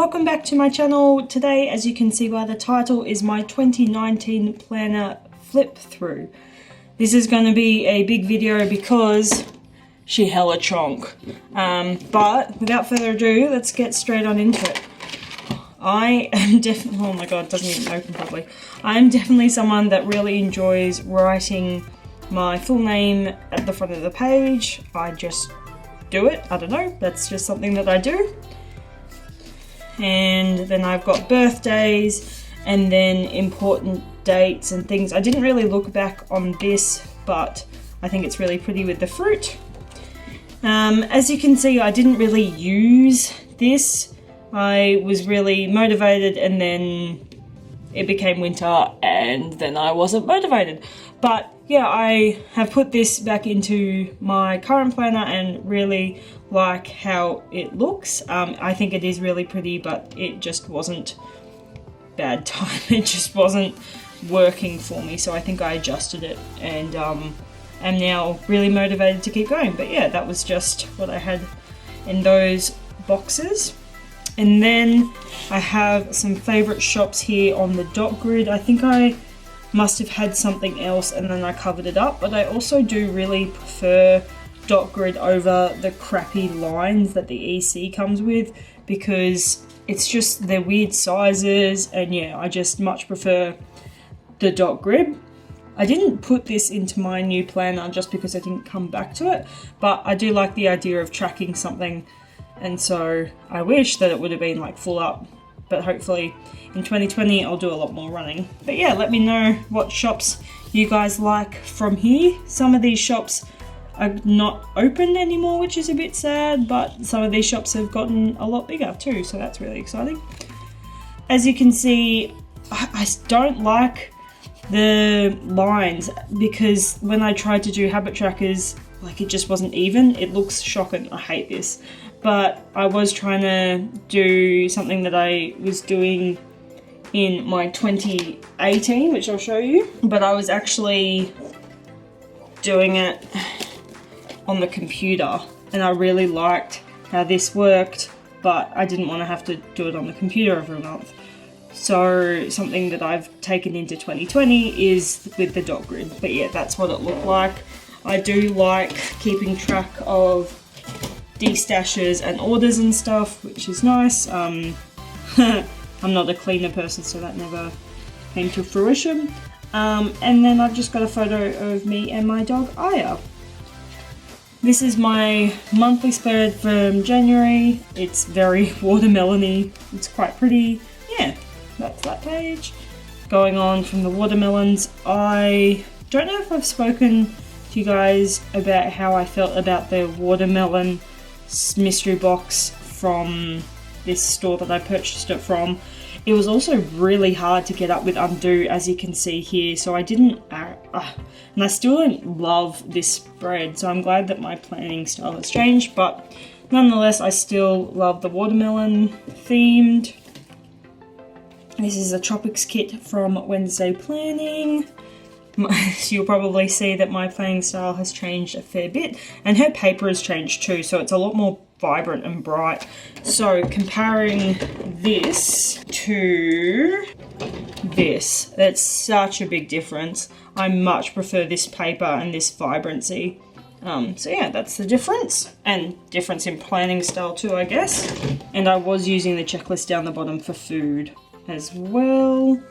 welcome back to my channel. Today, as you can see by the title, is my 2019 planner flip through. This is going to be a big video because she hella chonk. But without further ado, let's get straight on into it. I am definitely, oh my god, it doesn't even open properly. I'm definitely someone that really enjoys writing my full name at the front of the page. I just do it, I don't know, that's just something that I do. And then I've got birthdays and then important dates and things. I didn't really look back on this, but I think it's really pretty with the fruit. As you can see, I didn't really use this. I was really motivated and then it became winter and then I wasn't motivated. But yeah, I have put this back into my current planner and really like how it looks. I think it is really pretty, but it just wasn't bad time. It just wasn't working for me, so I think I adjusted it and am now really motivated to keep going. But yeah, that was just what I had in those boxes. And then I have some favourite shops here on the dot grid. I think I must have had something else and then I covered it up, but I also do really prefer dot grid over the crappy lines that the EC comes with, because it's just, they're weird sizes, and yeah, I just much prefer the dot grid. I didn't put this into my new planner just because I didn't come back to it, but I do like the idea of tracking something, and so I wish that it would have been like full up, but hopefully in 2020 I'll do a lot more running. But yeah, let me know what shops you guys like from here. Some of these shops are not open anymore, which is a bit sad, but some of these shops have gotten a lot bigger too, so that's really exciting. As you can see, I don't like the lines, because when I tried to do habit trackers, like, it just wasn't even. It looks shocking. I hate this. But I was trying to do something that I was doing in my 2018, which I'll show you, but I was actually doing it on the computer, and I really liked how this worked, but I didn't want to have to do it on the computer every month. So something that I've taken into 2020 is with the dot grid. But yeah, that's what it looked like. I do like keeping track of destashes and orders and stuff, which is nice. I'm not a cleaner person, so that never came to fruition. And then I've just got a photo of me and my dog Aya. This is my monthly spread from January. It's very watermelony. It's quite pretty. Yeah, that's that page. Going on from the watermelons, I don't know if I've spoken to you guys about how I felt about the watermelon mystery box from this store that I purchased it from. It was also really hard to get up with undo, as you can see here, so I didn't, and I still don't love this spread, so I'm glad that my planning style has changed, but nonetheless I still love the watermelon themed. This is a Tropics kit from Wednesday Planning. You'll probably see that my planning style has changed a fair bit, and her paper has changed too, so it's a lot more vibrant and bright. So comparing this to this, that's such a big difference. I much prefer this paper and this vibrancy. So yeah, that's the difference, and difference in planning style too, I guess. And I was using the checklist down the bottom for food as well.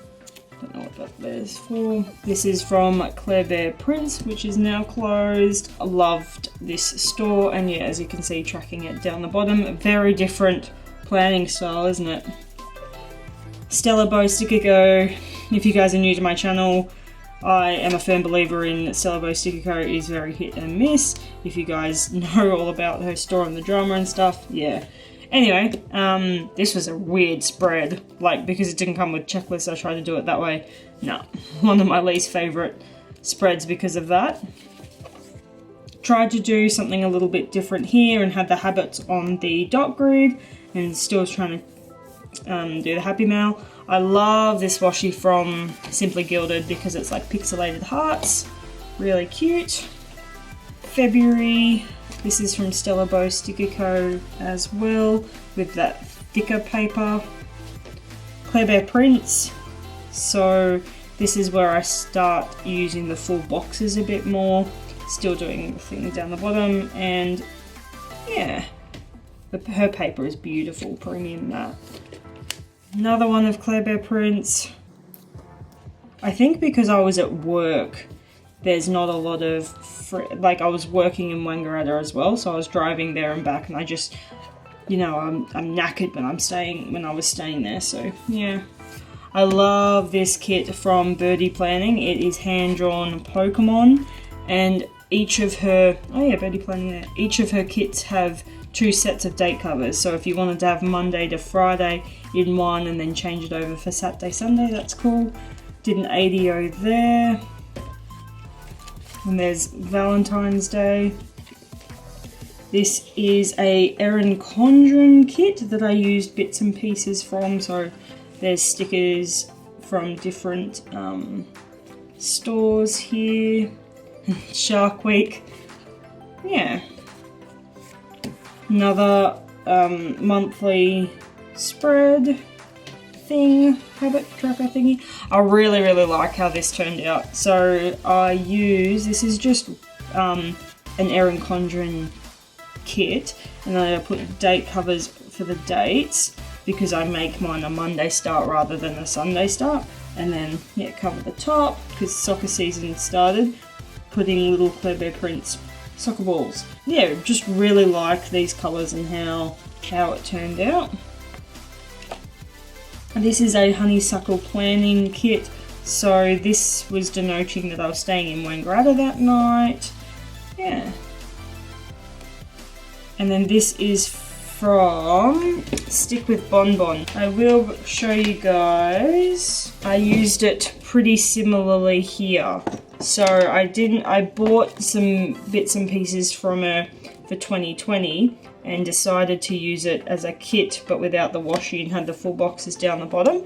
Don't know what that is for. This is from Claire Bear Prints, which is now closed. I loved this store, and yeah, as you can see, tracking it down the bottom. Very different planning style, isn't it? Stella Beau Sticker Co. If you guys are new to my channel, I am a firm believer in Stella Beau Sticker Co. is very hit and miss. If you guys know all about her store and the drama and stuff, yeah. Anyway, this was a weird spread, like, because it didn't come with checklists, I tried to do it that way. No, one of my least favourite spreads because of that. Tried to do something a little bit different here and had the habits on the dot grid, and still trying to do the Happy Mail. I love this washi from Simply Gilded because it's like pixelated hearts, really cute. February, this is from Stella Beau Sticker Co as well, with that thicker paper. Claire Bear prints. So this is where I start using the full boxes a bit more. Still doing the thing down the bottom, and yeah, her paper is beautiful, premium matte. Another one of Claire Bear prints. I think because I was at work, there's not a lot of like, I was working in Wangaratta as well, so I was driving there and back, and I just, you know, I'm knackered when I was staying there. So yeah, I love this kit from Birdie Planning. It is hand-drawn Pokemon, and each of her Birdie Planning there. Each of her kits have 2 sets of date covers. So if you wanted to have Monday to Friday in one and then change it over for Saturday, Sunday, that's cool. Did an ADO there. And there's Valentine's Day. This is a Erin Condren kit that I used bits and pieces from. So there's stickers from different stores here. Shark Week. Yeah. Another monthly spread thing, habit tracker thingy. I really like how this turned out. So this is just an Erin Condren kit, and then I put date covers for the dates because I make mine a Monday start rather than a Sunday start, and then yeah, cover the top because soccer season started, putting little Claire Bear prints soccer balls. Yeah, just really like these colours and how it turned out. And this is a honeysuckle planning kit, so this was denoting that I was staying in Wangaratta that night. Yeah. And then this is from Stick with Bonbon. I will show you guys. I used it pretty similarly here. So I bought some bits and pieces from her for 2020 and decided to use it as a kit but without the washi, and had the full boxes down the bottom.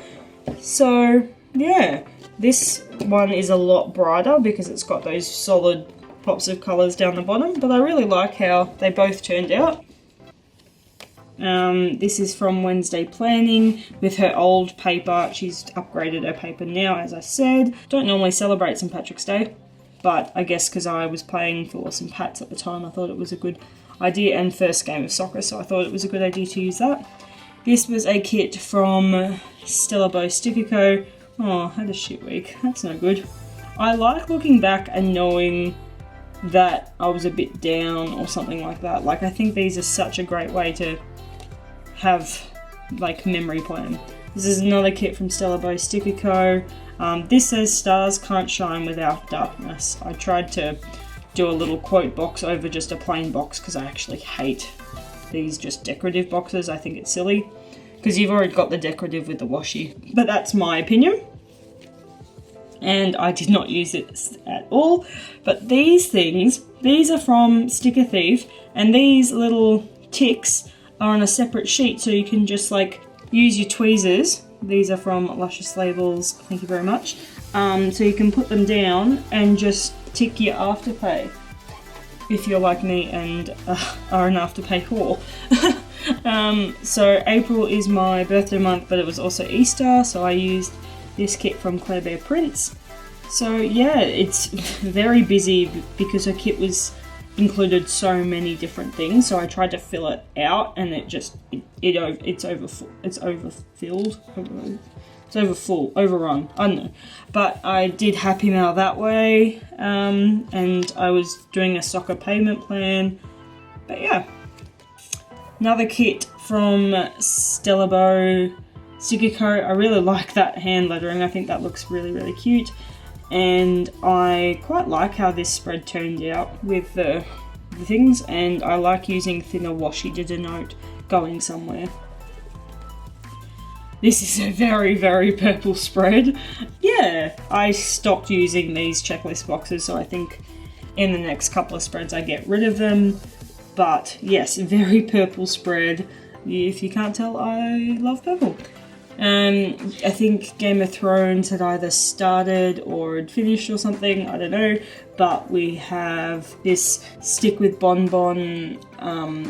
So yeah, this one is a lot brighter because it's got those solid pops of colours down the bottom, but I really like how they both turned out. This is from Wednesday Planning with her old paper. She's upgraded her paper now, as I said. Don't normally celebrate St. Patrick's Day, but I guess because I was playing for St. Pat's at the time, I thought it was a good idea, and first game of soccer, so I thought it was a good idea to use that. This was a kit from Stella Beau Co. Oh, I had a shit week. That's no good. I like looking back and knowing that I was a bit down or something like that. Like, I think these are such a great way to have like memory plan. This is another kit from Stella Beau Co. This says stars can't shine without darkness. I tried to do a little quote box over just a plain box because I actually hate these just decorative boxes. I think it's silly because you've already got the decorative with the washi, but that's my opinion. And I did not use it at all. But these things, these are from Sticker Thief, and these little ticks are on a separate sheet, so you can just like use your tweezers. These are from Luscious Labels, thank you very much. So you can put them down and just tick your Afterpay if you're like me and are an Afterpay whore. So April is my birthday month, but it was also Easter, so I used this kit from Claire Bear Prints. So yeah, it's very busy because her kit included so many different things, so I tried to fill it out, and it's overrun, I don't know. But I did Happy Mail that way, and I was doing a soccer payment plan. But yeah, another kit from Stella Beau Co. I really like that hand lettering. I think that looks really cute. And I quite like how this spread turned out with the things, and I like using thinner washi to denote going somewhere. This is a very purple spread. Yeah, I stopped using these checklist boxes, so I think in the next couple of spreads I get rid of them. But yes, very purple spread. If you can't tell, I love purple. I think Game of Thrones had either started or had finished or something, I don't know, but we have this Stick with Bonbon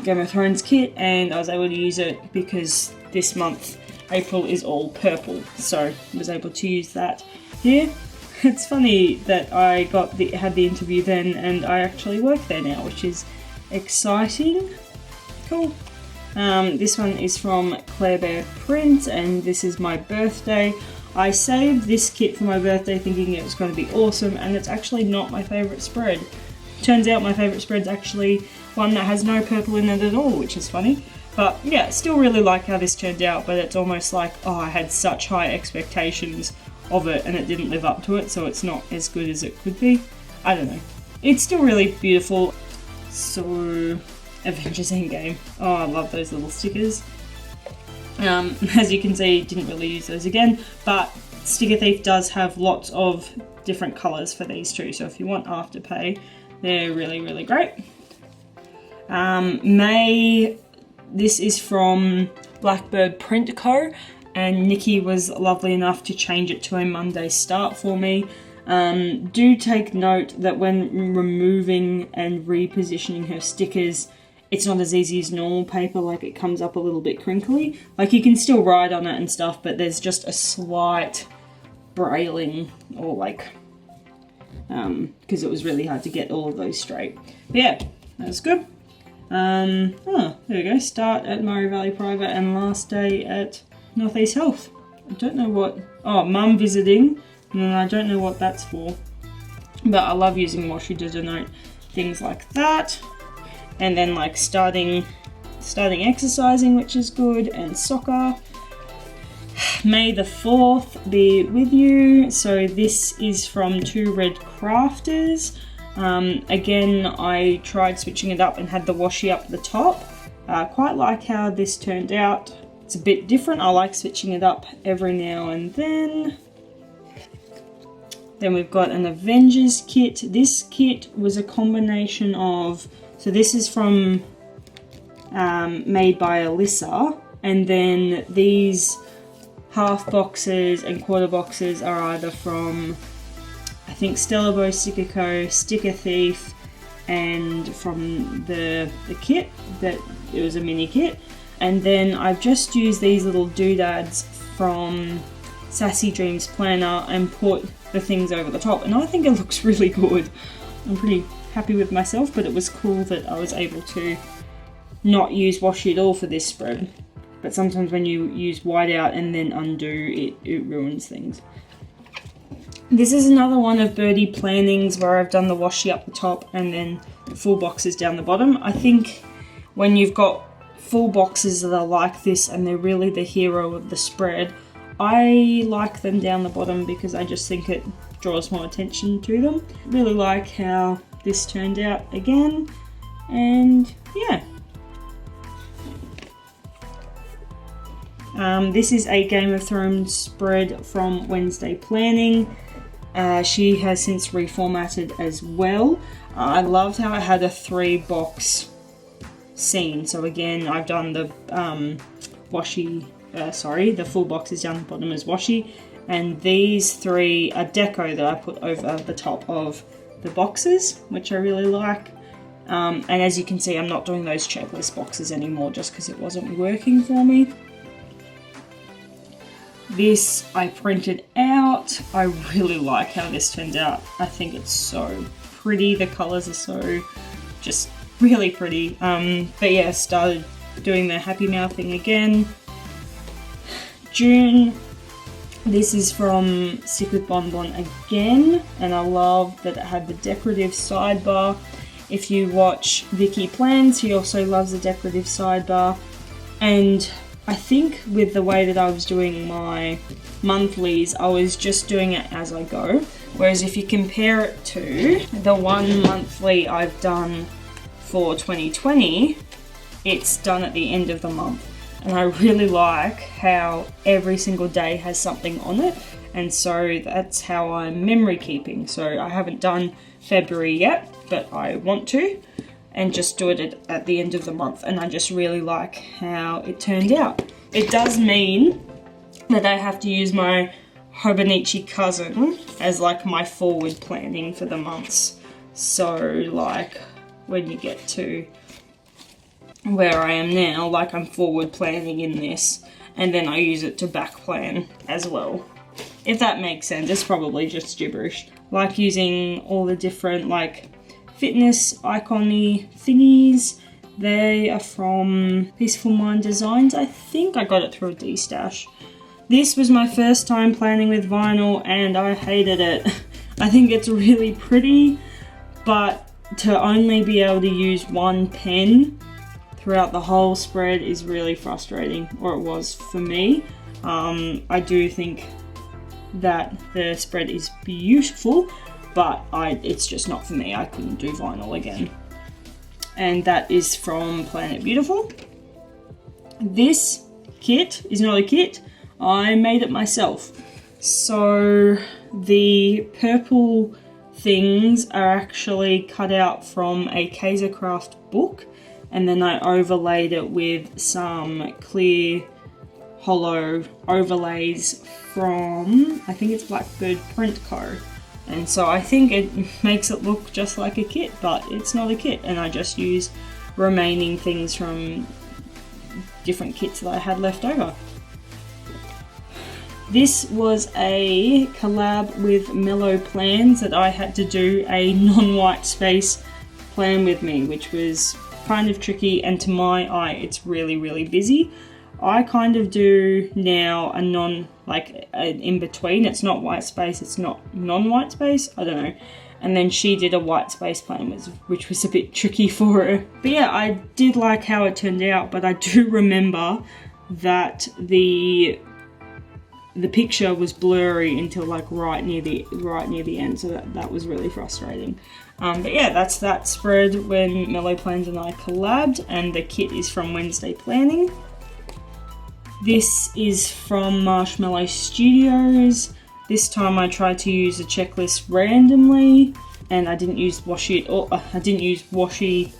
Game of Thrones kit, and I was able to use it because this month, April, is all purple, so I was able to use that here. It's funny that I had the interview then and I actually work there now, which is exciting. Cool. This one is from Claire Bear Print, and this is my birthday. I saved this kit for my birthday thinking it was going to be awesome, and it's actually not my favourite spread. Turns out my favourite spread's actually one that has no purple in it at all, which is funny. But yeah, still really like how this turned out, but it's almost like, oh, I had such high expectations of it and it didn't live up to it, so it's not as good as it could be. I don't know. It's still really beautiful. So, Avengers Endgame. Oh, I love those little stickers. As you can see, didn't really use those again, but Sticker Thief does have lots of different colours for these two, so if you want Afterpay, they're really, really great. May, this is from Blackbird Print Co, and Nikki was lovely enough to change it to a Monday start for me. Do take note that when removing and repositioning her stickers, it's not as easy as normal paper, like it comes up a little bit crinkly. Like you can still write on it and stuff, but there's just a slight brailing or like, because it was really hard to get all of those straight. But yeah, that's good. Oh, there we go. Start at Murray Valley Private and last day at Northeast Health. I don't know what, oh, mum visiting, and I don't know what that's for. But I love using washi to denote things like that. And then like starting exercising, which is good, and soccer. May the 4th be with you. So this is from Two Red Crafters. Again, I tried switching it up and had the washi up the top. Quite like how this turned out. It's a bit different. I like switching it up every now and then. Then we've got an Avengers kit. This kit was a combination of, so this is from made by Alyssa, and then these half boxes and quarter boxes are either from, I think, Stella, Beau, Sticker Co, Sticker Thief, and from the kit, that it was a mini kit. And then I've just used these little doodads from Sassy Dreams Planner and put the things over the top, and I think it looks really good. I'm pretty happy with myself, but it was cool that I was able to not use washi at all for this spread. But sometimes when you use whiteout and then undo, it ruins things. This is another one of Birdie Plannings where I've done the washi up the top and then the full boxes down the bottom. I think when you've got full boxes that are like this and they're really the hero of the spread, I like them down the bottom because I just think it draws more attention to them. Really like how this turned out again, and yeah. This is a Game of Thrones spread from Wednesday Planning. She has since reformatted as well. I loved how it had a 3-box scene. So again, I've done the washi, the full boxes down the bottom as washi, and these 3 are deco that I put over the top of the boxes, which I really like. And as you can see, I'm not doing those checklist boxes anymore just because it wasn't working for me. This I printed out. I really like how this turned out. I think it's so pretty. The colours are so just really pretty. But yeah, started doing the happy mouthing again. June. This is from Stick with Bon Bon again, and I love that it had the decorative sidebar. If you watch Vicky Plans, he also loves the decorative sidebar. And I think with the way that I was doing my monthlies, I was just doing it as I go. Whereas if you compare it to the one monthly I've done for 2020, it's done at the end of the month. And I really like how every single day has something on it. And so that's how I'm memory keeping. So I haven't done February yet, but I want to. And just do it at the end of the month. And I just really like how it turned out. It does mean that I have to use my Hobonichi cousin as like my forward planning for the months. So like when you get to where I am now, like I'm forward planning in this, and then I use it to back plan as well. If that makes sense, it's probably just gibberish. Like using all the different like fitness icon-y thingies. They are from Peaceful Mind Designs. I think I got it through a D-stash. This was my first time planning with vinyl and I hated it. I think it's really pretty, but to only be able to use one pen throughout the whole spread is really frustrating, or it was for me. I do think that the spread is beautiful, but it's just not for me. I couldn't do vinyl again. And that is from Planet Beautiful. This kit is not a kit, I made it myself. So the purple things are actually cut out from a Kaisercraft book, and then I overlaid it with some clear hollow overlays from, I think it's Blackbird Print Co. And so I think it makes it look just like a kit, but it's not a kit, and I just use remaining things from different kits that I had left over. This was a collab with Mellow Plans that I had to do a non-white space plan with me, which was kind of tricky, and to my eye it's really, really busy. I kind of do now a an in-between. It's not white space, it's not non-white space, I don't know. And then she did a white space plan, which was a bit tricky for her. But yeah, I did like how it turned out, but I do remember that the picture was blurry until like right near the end, so that was really frustrating. But yeah, that's that spread when Mellow Plans and I collabed, and the kit is from Wednesday Planning. This is from Marshmallow Studios. This time I tried to use a checklist randomly, and I didn't use washi at all. I didn't use washi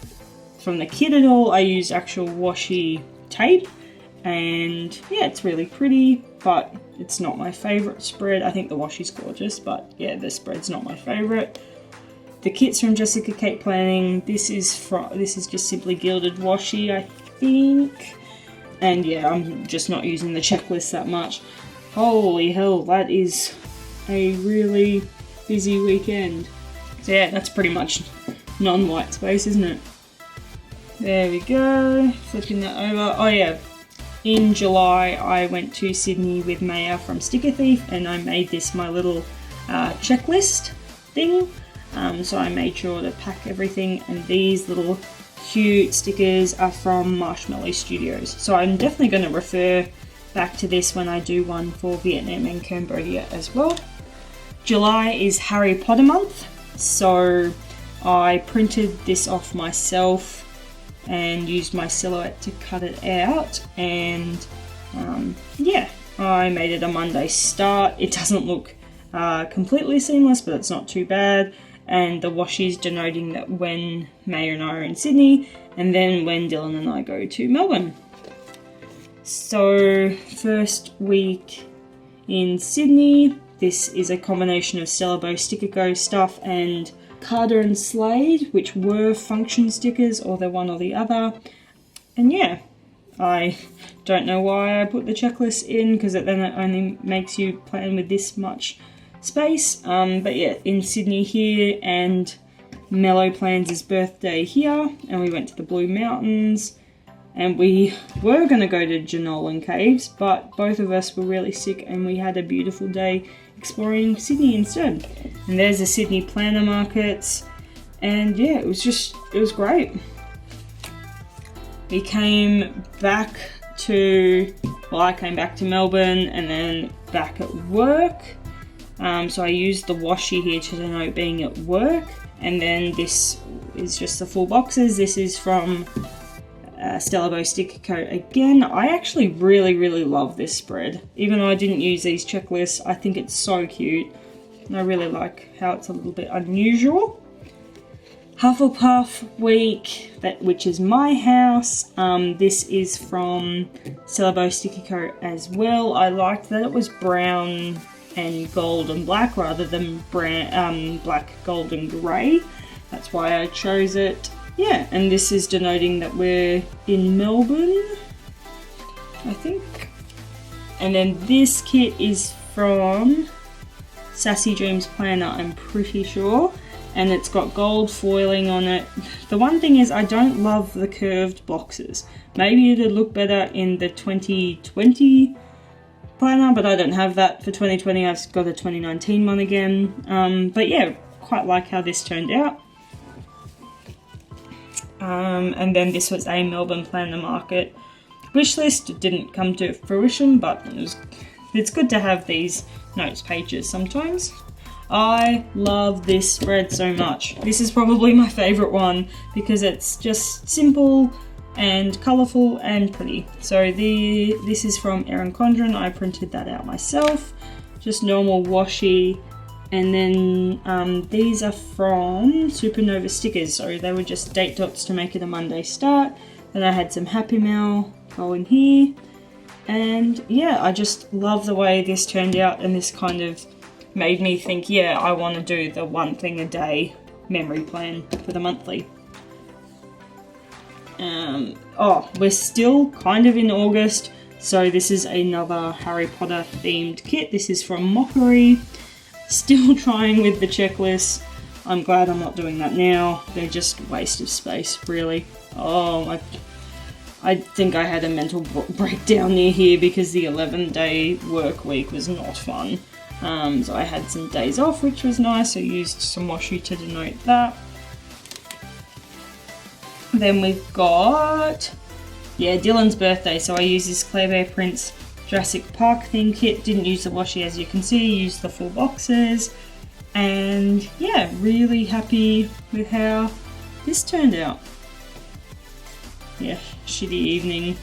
from the kit at all. I used actual washi tape, and yeah, it's really pretty, but it's not my favourite spread. I think the washi's gorgeous, but yeah, the spread's not my favourite. The kit's from Jessica Cate Planning. This is just simply gilded washi, I think. And yeah, I'm just not using the checklist that much. Holy hell, that is a really busy weekend. So yeah, that's pretty much non-white space, isn't it? There we go, flipping that over. Oh yeah, in July I went to Sydney with Maya from Sticker Thief, and I made this my little checklist thing. So I made sure to pack everything, and these little cute stickers are from Marshmallow Studios. So I'm definitely going to refer back to this when I do one for Vietnam and Cambodia as well. July is Harry Potter month, so I printed this off myself and used my silhouette to cut it out, and yeah, I made it a Monday start. It doesn't look completely seamless, but it's not too bad. And the washi's denoting that when Maya and I are in Sydney, and then when Dylan and I go to Melbourne. So first week in Sydney, this is a combination of Stella, Beau, Sticker Co stuff and Carter and Slade, which were function stickers, or they're one or the other. And yeah, I don't know why I put the checklist in, because then it only makes you plan with this much space. But yeah, in Sydney here, and Mellow Plans' birthday here, and we went to the Blue Mountains, and we were going to go to Jenolan Caves, but both of us were really sick, and we had a beautiful day exploring Sydney instead. And there's the Sydney Planner Markets, and yeah, it was great. We came back to, I came back to Melbourne and then back at work. So I used the washi here to denote being at work, and then this is just the full boxes. This is from Stella, Beau, Sticker Co again. I actually really love this spread. Even though I didn't use these checklists, I think it's so cute. And I really like how it's a little bit unusual. Hufflepuff week, which is my house. This is from Stella, Beau, Sticker Co as well. I liked that it was brown and gold and black rather than black, gold and grey. That's why I chose it. Yeah, and this is denoting that we're in Melbourne, I think. And then this kit is from Sassy Dreams Planner, I'm pretty sure. And it's got gold foiling on it. The one thing is I don't love the curved boxes. Maybe it'd look better in the 2020 planner, but I don't have that for 2020. I've got a 2019 one again. But yeah, quite like how this turned out. And then this was a Melbourne Planner Market wish list. It didn't come to fruition, but it's good to have these notes pages sometimes. I love this spread so much. This is probably my favourite one because it's just simple and colourful and pretty. So this is from Erin Condren. I printed that out myself. Just normal washi. And then these are from Supernova stickers. So they were just date dots to make it a Monday start. Then I had some Happy Mail go in here. And yeah, I just love the way this turned out, and this kind of made me think, yeah, I want to do the one thing a day memory plan for the monthly. Oh, we're still kind of in August, so this is another Harry Potter themed kit. This is from Mockery. Still trying with the checklist. I'm glad I'm not doing that now. They're just a waste of space, really. Oh, I think I had a mental breakdown near here because the 11-day work week was not fun. So I had some days off, which was nice. I used some washi to denote that. Then we've got, yeah, Dylan's birthday. So I used this Claire Bear Prints Jurassic Park theme kit. Didn't use the washi, as you can see. Used the full boxes. And yeah, really happy with how this turned out. Yeah, shitty evening.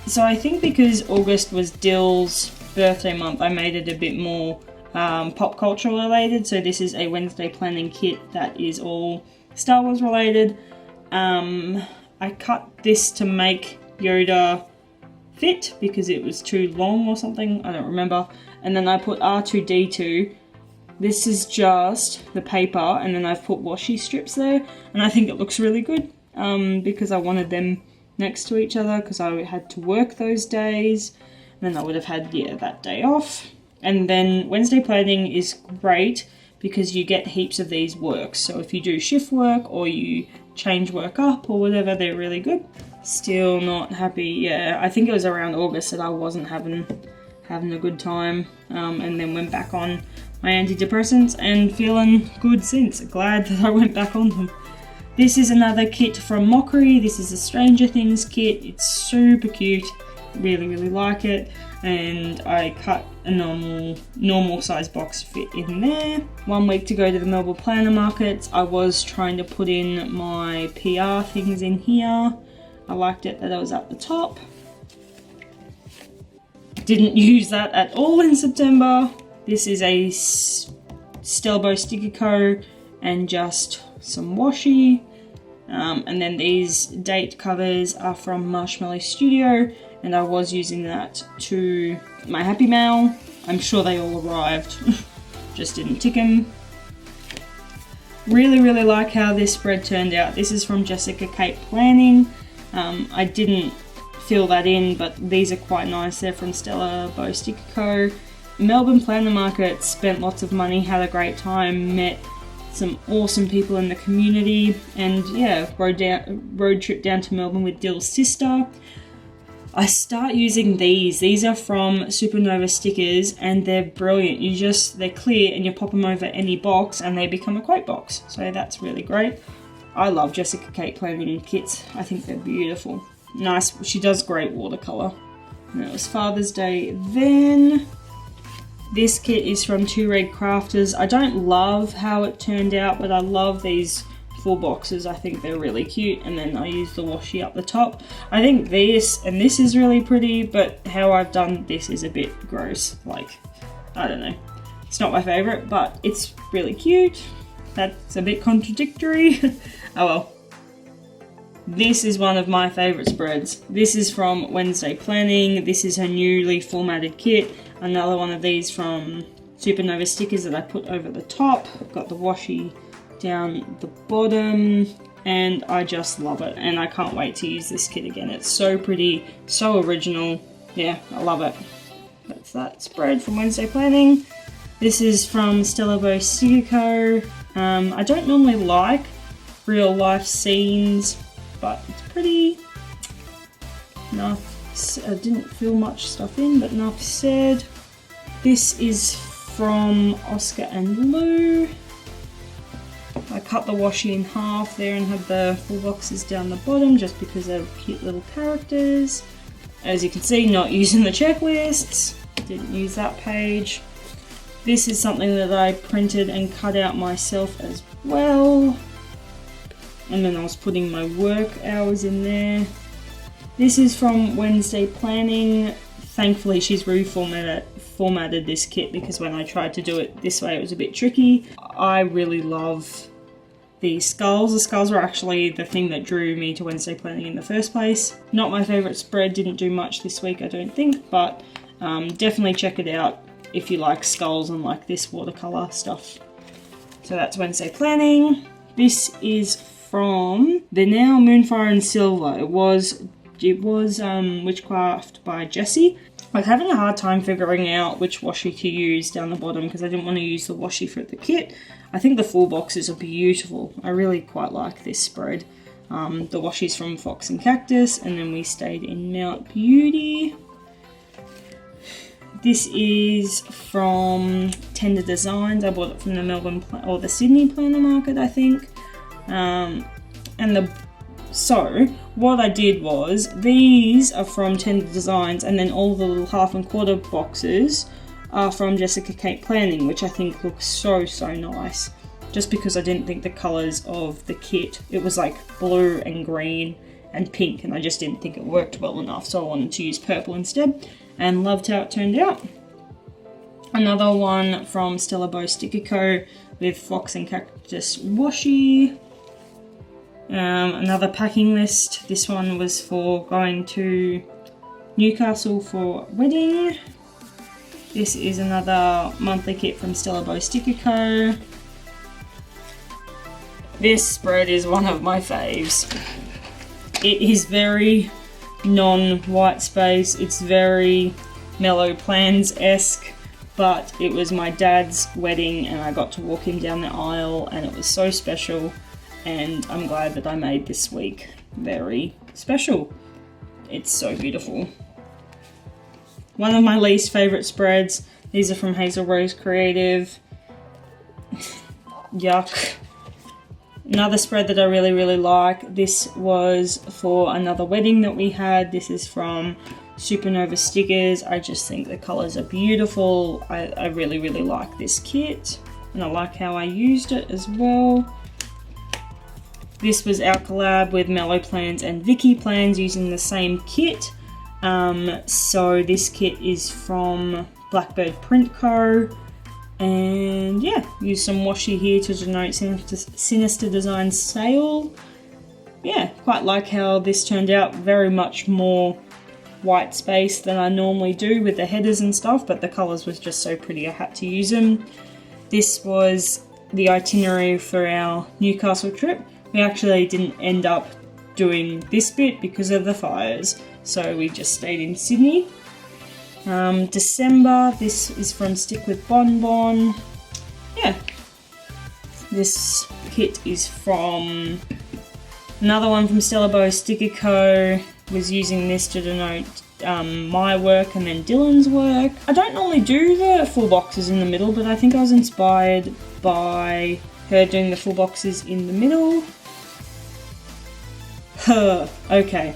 So I think because August was Dill's birthday month, I made it a bit more pop culture related. So this is a Wednesday planning kit that is all Star Wars related. I cut this to make Yoda fit because it was too long or something, I don't remember. And then I put R2-D2. This is just the paper, and then I've put washi strips there, and I think it looks really good because I wanted them next to each other because I had to work those days. Then I would have had, yeah, that day off. And then Wednesday planning is great because you get heaps of these works. So if you do shift work or you change work up or whatever, they're really good. Still not happy. Yeah, I think it was around August that I wasn't having a good time, and then went back on my antidepressants and feeling good since. Glad that I went back on them. This is another kit from Mockery. This is a Stranger Things kit. It's super cute. Really, really like it. And I cut a normal size box to fit in there. 1 week to go to the Melbourne Planner Markets. I was trying to put in my PR things in here. I liked it that it was at the top. Didn't use that at all in September. This is a Stella Sticker Co and just some washi. And then these date covers are from Marshmallow Studio, and I was using that to my Happy Mail. I'm sure they all arrived, just didn't tick them. Really, really like how this spread turned out. This is from Jessica Cate Planning. I didn't fill that in, but these are quite nice. They're from Stella Sticker Co. Melbourne Planner Market, spent lots of money, had a great time, met some awesome people in the community, and yeah, road trip down to Melbourne with Dill's sister. I start using these. These are from Supernova stickers, and they're brilliant. They're clear, and you pop them over any box, and they become a quote box. So that's really great. I love Jessica Cate Planning kits. I think they're beautiful. Nice. She does great watercolor. And it was Father's Day then. This kit is from Two Red Crafters. I don't love how it turned out, but I love these full boxes. I think they're really cute. And then I use the washi up the top. I think this and this is really pretty, but how I've done this is a bit gross. Like, I don't know. It's not my favorite, but it's really cute. That's a bit contradictory. Oh well. This is one of my favourite spreads. This is from Wednesday Planning. This is her newly formatted kit. Another one of these from Supernova stickers that I put over the top. Got the washi down the bottom, and I just love it. And I can't wait to use this kit again. It's so pretty, so original. yeah, I love it. That's that spread from Wednesday Planning. This is from Stella Beau Studio Co. I don't normally like real life scenes, but it's pretty. Enough. I didn't fill much stuff in, but enough said. This is from Oscar and Lou. I cut the washi in half there and have the full boxes down the bottom just because they're cute little characters. As you can see, not using the checklists. Didn't use that page. This is something that I printed and cut out myself as well. And then I was putting my work hours in there. This is from Wednesday Planning. Thankfully she's reformatted this kit because when I tried to do it this way it was a bit tricky. I really love the skulls. The skulls were actually the thing that drew me to Wednesday Planning in the first place. Not my favourite spread, didn't do much this week I don't think, but definitely check it out if you like skulls and like this watercolour stuff. So that's Wednesday Planning. This is from the now Moonfire and Silver. It was Witchcraft by Jessie. I was having a hard time figuring out which washi to use down the bottom because I didn't want to use the washi for the kit. I think the full boxes are beautiful. I really quite like this spread. The washi's from Fox and Cactus, and then we stayed in Mount Beauty. This is from Synyster Designs. I bought it from the Melbourne or the Sydney Planner Market, I think. So what I did was, these are from Synyster Designs, and then all the little 1/2 and 1/4 boxes are from Jessica Cate Planning, which I think looks so nice. Just because I didn't think the colours of the kit, it was like blue and green and pink, and I just didn't think it worked well enough, so I wanted to use purple instead, and loved how it turned out. Another one from Stella Beau Sticker Co. with Fox and Cactus washi. Another packing list. This one was for going to Newcastle for a wedding. This is another monthly kit from Stella Beau Sticker Co. This spread is one of my faves. It is very non-white space. It's very Mellow Plans-esque, but it was my dad's wedding and I got to walk him down the aisle and it was so special. And I'm glad that I made this week very special. It's so beautiful. One of my least favourite spreads. These are from Hazel Rose Creative. Yuck. Another spread that I really like. This was for another wedding that we had. This is from Supernova Stickers. I just think the colours are beautiful. I really like this kit. And I like how I used it as well. This was our collab with Mellow Plans and Vicky Plans using the same kit. So this kit is from Blackbird Print Co. And yeah, use some washi here to denote Synyster Designs sale. Yeah, quite like how this turned out. Very much more white space than I normally do with the headers and stuff, but the colours was just so pretty I had to use them. This was the itinerary for our Newcastle trip. We actually didn't end up doing this bit because of the fires, so we just stayed in Sydney. December, this is from Stick with Bonbon. Yeah, this kit is from another one from Stella Beau Sticker Co. Was using this to denote my work and then Dylan's work. I don't normally do the full boxes in the middle, but I think I was inspired by her doing the full boxes in the middle. Okay.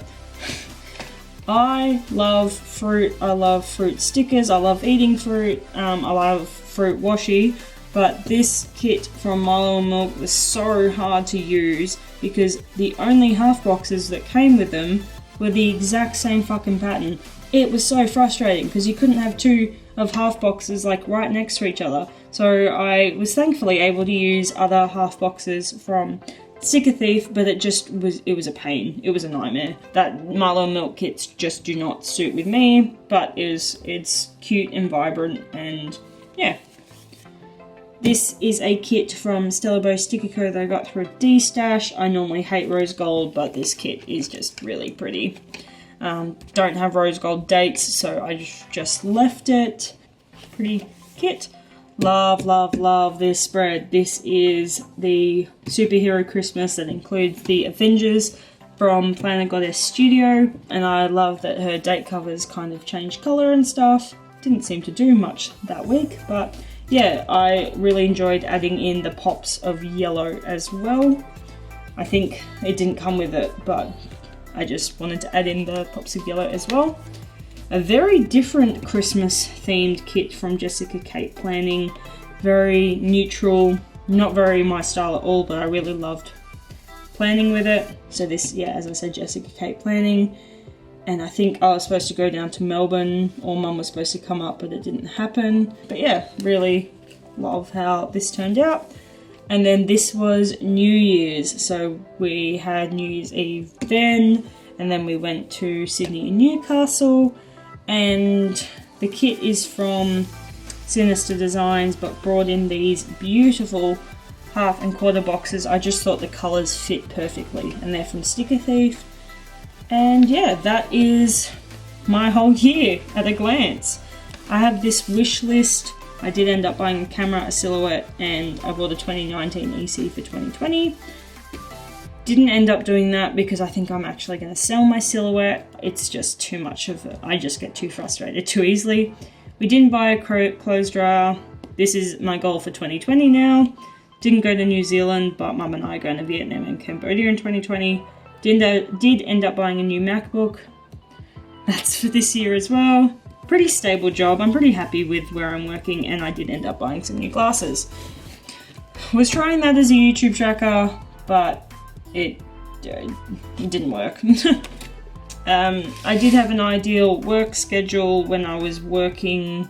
I love fruit. I love fruit stickers. I love eating fruit. I love fruit washi. But this kit from Milo and Milk was so hard to use because the only half boxes that came with them were the exact same fucking pattern. It was so frustrating because you couldn't have two of half boxes like right next to each other. So I was thankfully able to use other half boxes from Sticker Thief, but it was a pain. It was a nightmare. That Marlowe Milk kits just do not suit with me, but it's cute and vibrant, and yeah. This is a kit from Stella Beau Sticker Co. that I got through a D-stash. I normally hate rose gold, but this kit is just really pretty. Don't have rose gold dates, so I just left it. Pretty kit. Love, love, love this spread. This is the Superhero Christmas that includes the Avengers from Planet Goddess Studio, and I love that her date covers kind of change colour and stuff. Didn't seem to do much that week, but yeah, I really enjoyed adding in the pops of yellow as well. I think it didn't come with it, but I just wanted to add in the pops of yellow as well. A very different Christmas themed kit from Jessica Cate Planning. Very neutral, not very my style at all, but I really loved planning with it. So this, yeah, as I said, Jessica Cate Planning. And I think I was supposed to go down to Melbourne, or Mum was supposed to come up, but it didn't happen. But yeah, really love how this turned out. And then this was New Year's. So we had New Year's Eve then, and then we went to Sydney and Newcastle. And the kit is from Synyster Designs, but brought in these beautiful half and quarter boxes. I just thought the colours fit perfectly, and they're from Sticker Thief. And yeah, that is my whole year at a glance. I have this wish list. I did end up buying a camera, a silhouette, and I bought a 2019 EC for 2020. Didn't end up doing that because I think I'm actually going to sell my silhouette. It's just too much of it. I just get too frustrated too easily. We didn't buy a clothes dryer. This is my goal for 2020 now. Didn't go to New Zealand, but Mum and I are going to Vietnam and Cambodia in 2020. Did end up buying a new MacBook. That's for this year as well. Pretty stable job. I'm pretty happy with where I'm working, and I did end up buying some new glasses. Was trying that as a YouTube tracker, but it didn't work. I did have an ideal work schedule when I was working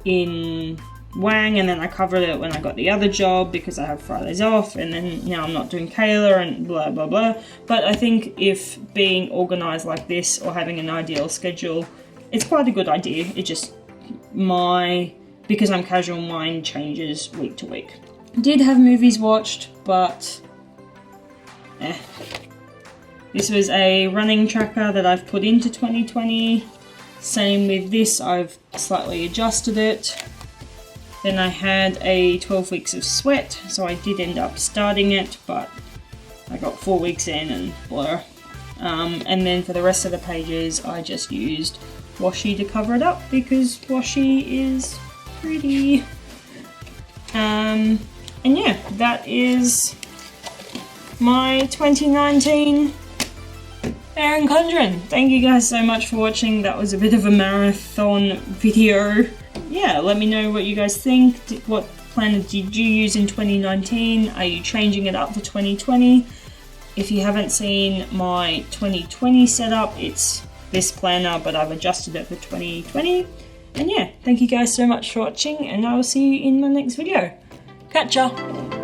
in Wang, and then I covered it when I got the other job because I have Fridays off, and then now I'm not doing Kayla and blah blah blah. But I think if being organised like this or having an ideal schedule, it's quite a good idea. It just, because I'm casual, mine changes week to week. Did have movies watched, but this was a running tracker that I've put into 2020. Same with this, I've slightly adjusted it. Then I had a 12 weeks of sweat, so I did end up starting it, but I got 4 weeks in and blur. And then for the rest of the pages, I just used washi to cover it up because washi is pretty. And yeah, that is my 2019 Erin Condren. Thank you guys so much for watching. That was a bit of a marathon video. Yeah, let me know what you guys think. What planner did you use in 2019? Are you changing it up for 2020? If you haven't seen my 2020 setup, it's this planner, but I've adjusted it for 2020. And yeah, thank you guys so much for watching, and I will see you in my next video. Catch ya!